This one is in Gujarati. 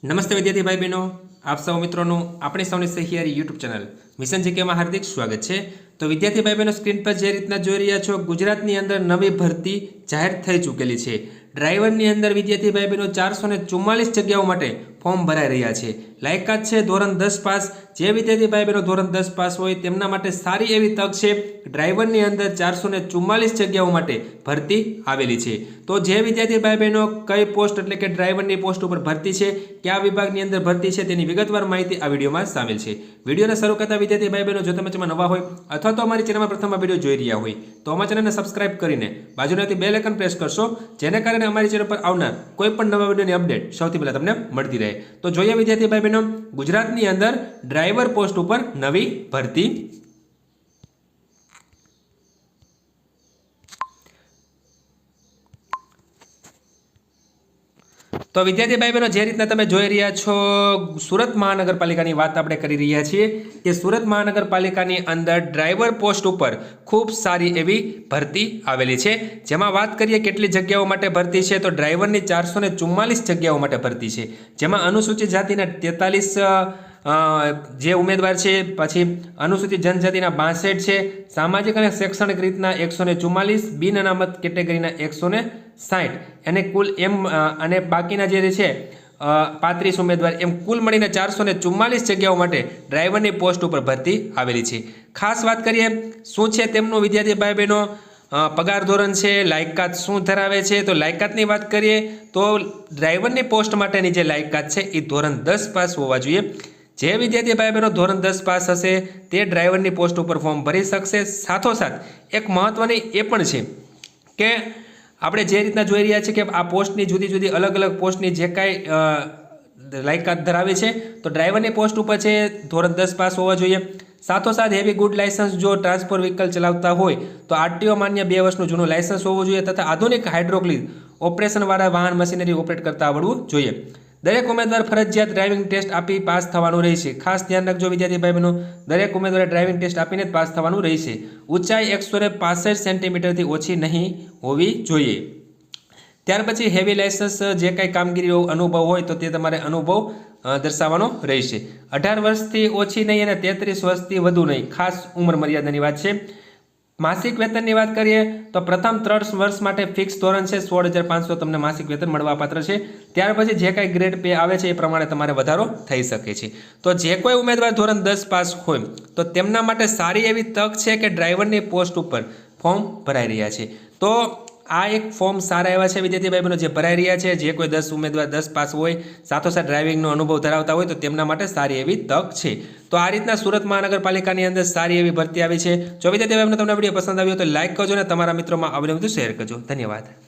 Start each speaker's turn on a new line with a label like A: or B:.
A: નમસ્તે વિદ્યાર્થી ભાઈ બહેનો, આપ સૌ મિત્રોનું આપણી સૌની સહિયારી યુટ્યુબ ચેનલ મિશન જીકેમાં હાર્દિક સ્વાગત છે। તો વિદ્યાર્થી ભાઈ બહેનો, સ્ક્રીન પર જે રીતના જોઈ રહ્યા છો, ગુજરાતની અંદર નવી ભરતી જાહેર થઈ ચૂકેલી છે। ડ્રાઈવરની અંદર વિદ્યાર્થી ભાઈ બહેનો 444 જગ્યાઓ માટે ફોર્મ ભરાઈ રહ્યા છે। લાયકાત છે ધોરણ 10 પાસ। જે વિદ્યાર્થી ભાઈ બહેનો ધોરણ 10 પાસ હોય તેમના માટે સારી એવી તક છે। ડ્રાઈવરની અંદર 444 જગ્યાઓ માટે ભરતી આવેલી છે। તો જે વિદ્યાર્થી ભાઈ બહેનો કઈ પોસ્ટ એટલે કે ડ્રાઈવરની પોસ્ટ ઉપર ભરતી છે, કયા વિભાગની અંદર ભરતી છે, તેની વિગતવાર માહિતી આ વિડીયોમાં સામેલ છે। વિડીયોને શરૂ કરતા વિદ્યાર્થી ભાઈ બહેનો, જો તમે ચેનલમાં નવા હોય અથવા તો અમારી ચેનલમાં પ્રથમ વિડીયો જોઈ રહ્યા હોય તો અમારી ચેનલને સબસ્ક્રાઇબ કરીને બાજુનાથી બેલ આઇકન પ્રેસ કરશો, જેને કારણે અમારી ચેનલ પર આવનાર કોઈ પણ નવા વિડીયોની અપડેટ સૌથી પહેલા તમને મળતી રહે। તો જોઈએ વિદ્યાર્થી ભાઈ બહેનો, ગુજરાતની અંદર ડ્રાઈવર પોસ્ટ ઉપર નવી ભરતી। તો વિદ્યાર્થી ભાઈ બહેનો, જે રીતના તમે જોઈ રહ્યા છો, સુરત મહાનગરપાલિકાની વાત આપણે કરી રહ્યા છીએ કે સુરત મહાનગરપાલિકાની અંદર ડ્રાઈવર પોસ્ટ ઉપર ખૂબ સારી એવી ભરતી આવેલી છે। જેમાં વાત કરીએ કેટલી જગ્યાઓ માટે ભરતી છે, તો ડ્રાઈવરની 444 જગ્યાઓ માટે ભરતી છે। જેમાં અનુસૂચિત જાતિના 43 જે ઉમેદવાર છે, પછી અનુસૂચિત જનજાતિના 62 છે, સામાજિક અને શૈક્ષણિક રીતના 144, બિન અનામત કેટેગરીના 160 અને કુલ એમ અને બાકીના જે છે 35 ઉમેદવાર, એમ કુલ મળીને 444 જગ્યાઓ માટે ડ્રાઈવરની પોસ્ટ ઉપર ભરતી આવેલી છે। ખાસ વાત કરીએ શું છે તેમનું વિદ્યાર્થી ભાઈ બહેનો, પગાર ધોરણ છે, લાયકાત શું ધરાવે છે, તો લાયકાતની વાત કરીએ તો ડ્રાઈવરની પોસ્ટ માટેની જે લાયકાત છે એ ધોરણ 10 પાસ હોવા જોઈએ। જે વિદ્યાર્થી ભાઈ બહેનો ધોરણ 10 પાસ હશે તે ડ્રાઈવરની પોસ્ટ ઉપર ફોર્મ ભરી શકશે। સાથોસાથ એક મહત્વની એ પણ છે કે આપણે જે રીતના જોઈ રહ્યા છીએ કે આ પોસ્ટની જુદી જુદી અલગ અલગ પોસ્ટની જે કાંઈ લાયકાત ધરાવે છે, તો ડ્રાઈવરની પોસ્ટ ઉપર છે ધોરણ 10 પાસ હોવા જોઈએ। સાથોસાથ હેવી ગુડ લાયસન્સ જો ટ્રાન્સપોર્ટ વ્હીકલ ચલાવતા હોય તો આરટીઓ માન્ય 2 વર્ષનું જૂનું લાયસન્સ હોવું જોઈએ, તથા આધુનિક હાઇડ્રોક્લિક ઓપરેશનવાળા વાહન મશીનરી ઓપરેટ કરતા આવડવું જોઈએ। દરેક ઉમેદવાર ફરજિયાત ડ્રાઇવિંગ ટેસ્ટ આપી પાસ થવાનું રહેશે। ખાસ ધ્યાન રાખજો વિદ્યાર્થી ભાઈ બહેનો, દરેક ઉમેદવારે ડ્રાઇવિંગ ટેસ્ટ આપીને જ પાસ થવાનું રહેશે। ઊંચાઈ 165 સેન્ટીમીટરથી ઓછી નહીં હોવી જોઈએ। ત્યાર પછી હેવી લાયસન્સ જે કાંઈ કામગીરી અનુભવ હોય તો તે તમારે અનુભવ દર્શાવવાનો રહેશે। 18 વર્ષથી ઓછી નહીં અને 33 વર્ષથી વધુ નહીં, ખાસ ઉંમર મર્યાદાની વાત છે। માસિક વેતનની વાત કરીએ તો પ્રથમ 3 વર્ષ માટે ફિક્સ ધોરણ છે, 16,500 તમને માસિક વેતન મળવાપાત્ર છે। ત્યાર પછી જે કાંઈ ગ્રેડ પે આવે છે એ પ્રમાણે તમારે વધારો થઈ શકે છે। તો જે કોઈ ઉમેદવાર ધોરણ 10 પાસ હોય તો તેમના માટે સારી એવી તક છે કે ડ્રાઈવરની પોસ્ટ ઉપર ફોર્મ ભરાઈ રહ્યા છે। તો આ એક ફોર્મ સારા એવા છે વિદ્યાર્થી ભાઈ બહેનો જે ભરાઈ રહ્યા છે। જે કોઈ 10 ઉમેદવાર 10 પાસ હોય, સાથોસાથ ડ્રાઇવિંગનો અનુભવ ધરાવતા હોય તો તેમના માટે સારી એવી તક છે। તો આ રીતના સુરત મહાનગરપાલિકાની અંદર સારી એવી ભરતી આવી છે। જો વિદ્યાર્થી ભાઈ બહેનો તમને વિડીયો પસંદ આવ્યો તો લાઇક કરજો અને તમારા મિત્રોમાં આ વિડીયો શેર કરજો। ધન્યવાદ।